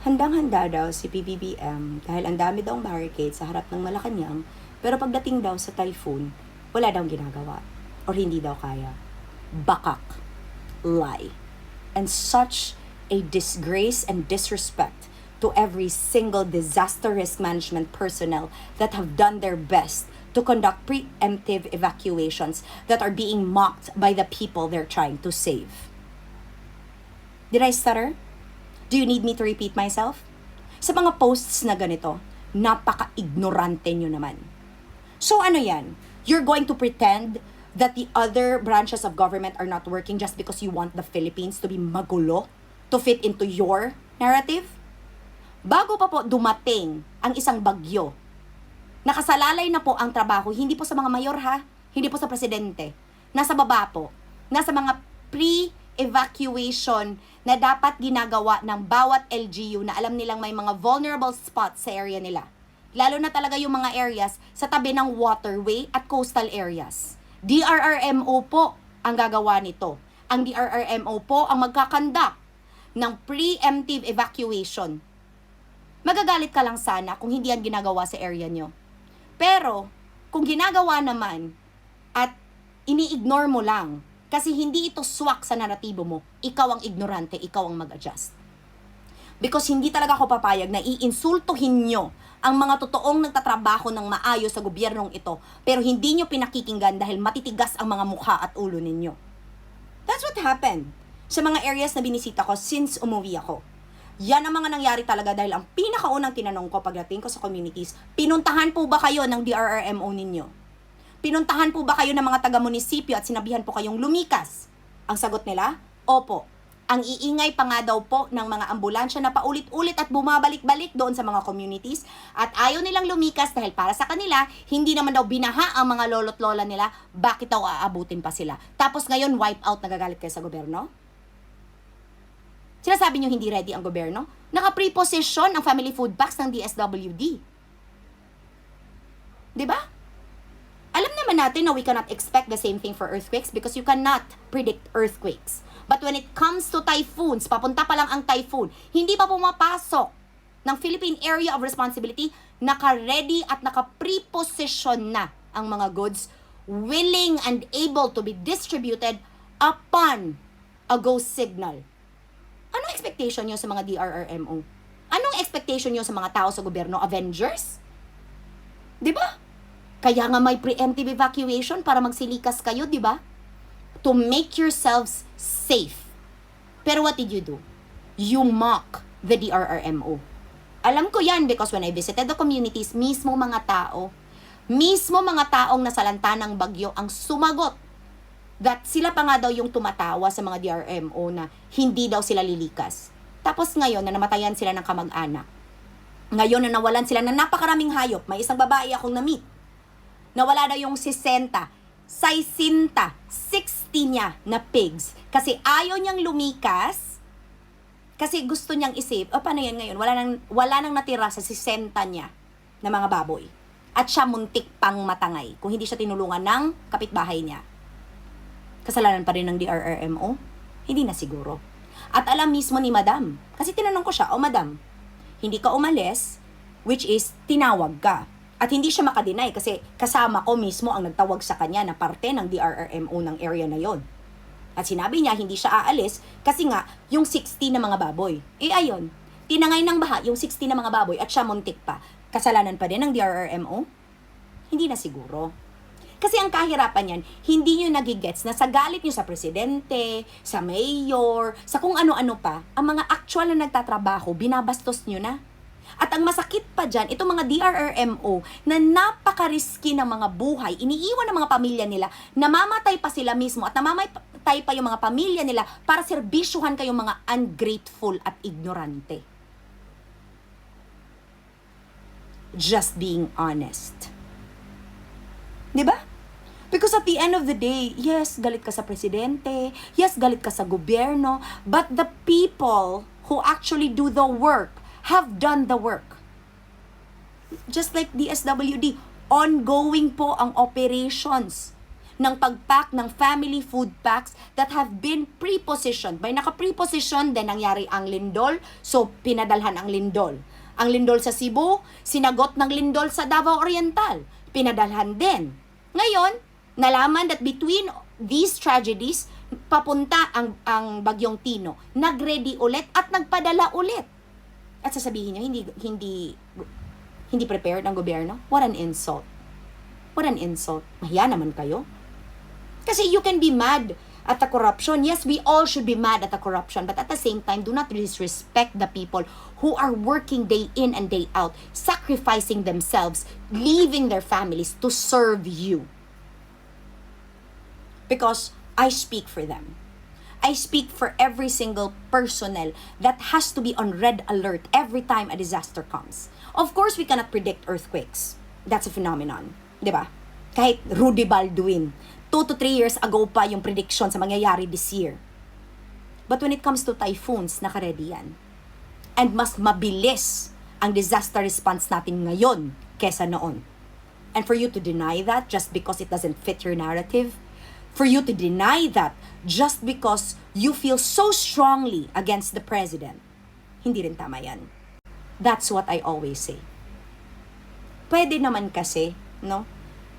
Handang-handa daw si PBBM dahil ang dami daw barricade sa harap ng Malacanang, pero pagdating daw sa typhoon, wala daw ginagawa or hindi daw kaya. Bakak. Lie. And such a disgrace and disrespect to every single disaster risk management personnel that have done their best to conduct preemptive evacuations that are being mocked by the people they're trying to save. Did I stutter? Do you need me to repeat myself? Sa mga posts na ganito, napaka-ignorante nyo naman. So ano yan? You're going to pretend that the other branches of government are not working just because you want the Philippines to be magulo, to fit into your narrative? Bago pa po dumating ang isang bagyo, nakasalalay na po ang trabaho, hindi po sa mga mayor ha, hindi po sa presidente. Nasa baba po, nasa mga pre-evacuation na dapat ginagawa ng bawat LGU na alam nilang may mga vulnerable spots sa area nila. Lalo na talaga yung mga areas sa tabi ng waterway at coastal areas. DRRMO po ang gagawa nito. Ang DRRMO po ang magkakandak ng preemptive evacuation. Magagalit ka lang sana kung hindi yan ginagawa sa area nyo. Pero, kung ginagawa naman at ini-ignore mo lang, kasi hindi ito swak sa naratibo mo, ikaw ang ignorante, ikaw ang mag-adjust. Because hindi talaga ako papayag na iinsultuhin nyo ang mga totoong nagtatrabaho ng maayos sa gobyernong ito, pero hindi nyo pinakikinggan dahil matitigas ang mga mukha at ulo ninyo. That's what happened sa mga areas na binisita ko since umuwi ako. Yan ang mga nangyari talaga dahil ang pinakaunang tinanong ko pagdating ko sa communities, pinuntahan po ba kayo ng DRRMO ninyo? Pinuntahan po ba kayo ng mga taga-munisipyo at sinabihan po kayong lumikas? Ang sagot nila, opo. Ang iingay pa nga daw po ng mga ambulansya na paulit-ulit at bumabalik-balik doon sa mga communities at ayaw nilang lumikas dahil para sa kanila, hindi naman daw binaha ang mga lolo't lola nila, bakit daw aabutin pa sila? Tapos ngayon, wipe out, nagagalit kayo sa gobyerno? Sinasabi nyo hindi ready ang gobyerno? Naka-preposition ang family food packs ng DSWD. Diba? Alam naman natin na we cannot expect the same thing for earthquakes because you cannot predict earthquakes. But when it comes to typhoons, papunta pa lang ang typhoon, hindi pa pumapasok ng Philippine Area of Responsibility, naka-ready at naka-preposition na ang mga goods willing and able to be distributed upon a go signal. Anong expectation nyo sa mga DRRMO? Anong expectation nyo sa mga tao sa gobyerno? Avengers? Diba? Kaya nga may preemptive evacuation para magsilikas kayo, diba? To make yourselves safe. Pero what did you do? You mock the DRRMO. Alam ko yan because when I visited the communities, mismo mga taong nasalanta ng bagyo ang sumagot that sila pa nga daw yung tumatawa sa mga DRRMO na hindi daw sila lilikas. Tapos ngayon na namatayan sila ng kamag-anak. Ngayon na nawalan sila ng napakaraming hayop. May isang babae akong na-meet. Nawala daw yung 60 niya na pigs. Kasi ayaw niyang lumikas. Kasi gusto niyang isave. O paano yan ngayon? Wala nang natira sa 60 niya na mga baboy. At siya muntik pang matangay kung hindi siya tinulungan ng kapitbahay niya. Kasalanan pa rin ng DRRMO? Hindi na siguro. At alam mismo ni Madam. Kasi tinanong ko siya, Madam, hindi ka umalis, which is tinawag ka. At hindi siya makadeny kasi kasama ko mismo ang nagtawag sa kanya na parte ng DRRMO ng area na yon. At sinabi niya hindi siya aalis kasi nga yung 60 na mga baboy. Ayon, tinangay ng baha yung 60 na mga baboy at siya muntik pa. Kasalanan pa din ng DRRMO? Hindi na siguro. Kasi ang kahirapan yan, hindi nyo nagigets na sa galit nyo sa presidente, sa mayor, sa kung ano-ano pa, ang mga actual na nagtatrabaho, binabastos nyo na. At ang masakit pa dyan, itong mga DRRMO na napaka-risky ng mga buhay, iniiwan ng mga pamilya nila, namamatay pa sila mismo at namamatay pa yung mga pamilya nila para serbisyuhan kayong mga ungrateful at ignorante. Just being honest. Diba? Because at the end of the day, yes, galit ka sa presidente, yes, galit ka sa gobyerno, but the people who actually do the work have done the work. Just like DSWD, ongoing po ang operations. ng pag-pack ng family food packs that have been pre-positioned. May naka-pre-position, then nangyari ang lindol, so pinadalhan ang lindol. Ang lindol sa Cebu, sinagot ng lindol sa Davao Oriental, pinadalhan din. Ngayon, nalaman that between these tragedies, papunta ang Bagyong Tino, nag-ready ulit at nagpadala ulit. At sasabihin niyo, hindi prepared ang gobyerno? What an insult. What an insult. Mahiya naman kayo. Kasi you can be mad at the corruption. Yes, we all should be mad at the corruption. But at the same time, do not disrespect the people who are working day in and day out, sacrificing themselves, leaving their families to serve you. Because I speak for them. I speak for every single personnel that has to be on red alert every time a disaster comes. Of course, we cannot predict earthquakes. That's a phenomenon. Diba? Kahit Rudy Baldwin, 2 to 3 years ago pa yung prediction sa mangyayari this year. But when it comes to typhoons, nakaredy yan. And mas mabilis ang disaster response natin ngayon kesa noon. And for you to deny that just because it doesn't fit your narrative, for you to deny that just because you feel so strongly against the president, hindi rin tama yan. That's what I always say. Pwede naman kasi, no,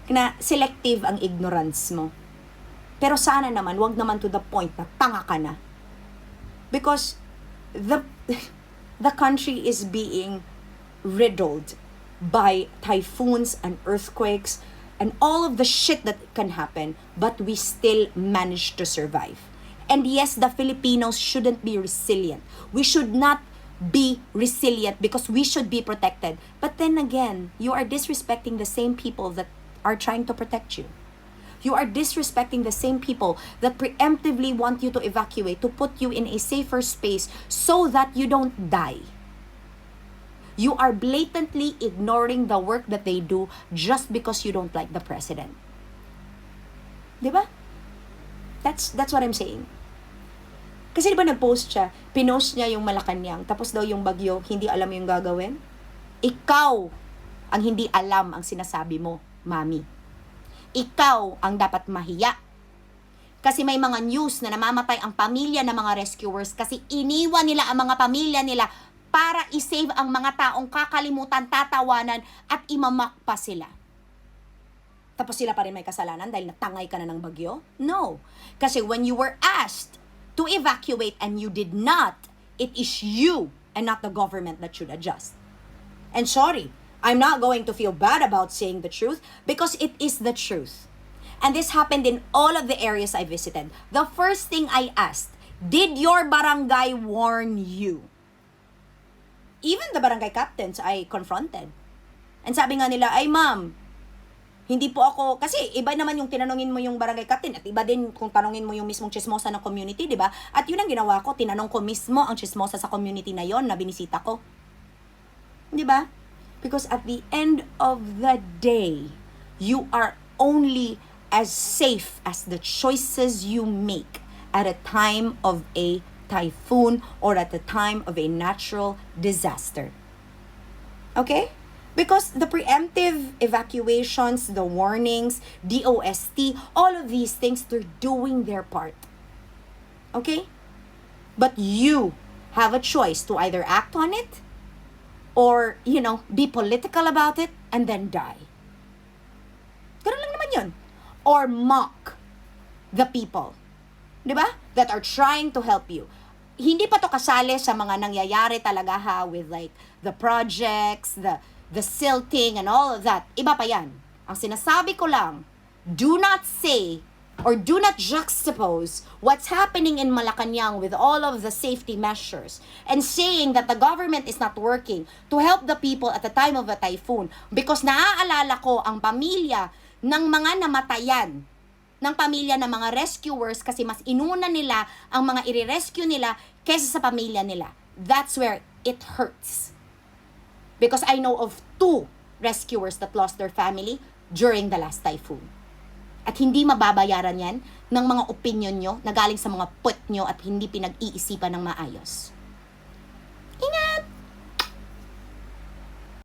na selective ang ignorance mo. Pero sana naman, wag naman to the point na tanga ka na. Because the country is being riddled by typhoons and earthquakes and all of the shit that can happen, but we still manage to survive. And yes, the Filipinos shouldn't be resilient. We should not be resilient because we should be protected. But then again, you are disrespecting the same people that are trying to protect you. You are disrespecting the same people that preemptively want you to evacuate, to put you in a safer space so that you don't die. You are blatantly ignoring the work that they do just because you don't like the president. Diba? That's what I'm saying. Kasi diba nag-post siya, pinost niya yung Malacanang, tapos daw yung bagyo, hindi alam yung gagawin? Ikaw ang hindi alam ang sinasabi mo, mami. Ikaw ang dapat mahiya. Kasi may mga news na namamatay ang pamilya ng mga rescuers kasi iniwan nila ang mga pamilya nila para isave ang mga taong kakalimutan, tatawanan, at imamak pa sila. Tapos sila pa rin may kasalanan dahil natangay ka na ng bagyo? No. Kasi when you were asked to evacuate and you did not, it is you and not the government that should adjust. And sorry, I'm not going to feel bad about saying the truth because it is the truth. And this happened in all of the areas I visited. The first thing I asked, did your barangay warn you? Even the barangay captains I confronted. And sabi nga nila, ay ma'am, hindi po ako, kasi iba naman yung tinanungin mo yung barangay captain at iba din kung tanungin mo yung mismong chismosa ng community, di ba? At yun ang ginawa ko, tinanong ko mismo ang chismosa sa community na yon na binisita ko. Di ba? Because at the end of the day, you are only as safe as the choices you make at a time of a typhoon or at the time of a natural disaster. Okay? Because the preemptive evacuations, the warnings, DOST, all of these things, they're doing their part. Okay? But you have a choice to either act on it or, be political about it and then die. Ganun lang naman yun. Or mock the people. Diba? That are trying to help you. Hindi pa to kasali sa mga nangyayari talaga with like the projects, the silting and all of that. Iba pa yan. Ang sinasabi ko lang, do not say or do not juxtapose what's happening in Malacanang with all of the safety measures and saying that the government is not working to help the people at the time of a typhoon because naaalala ko ang pamilya ng mga namatayan ng pamilya ng mga rescuers kasi mas inuna nila ang mga i-rescue nila kaysa sa pamilya nila. That's where it hurts. Because I know of 2 rescuers that lost their family during the last typhoon. At hindi mababayaran yan ng mga opinion nyo na galing sa mga put nyo at hindi pinag-iisipan ng maayos.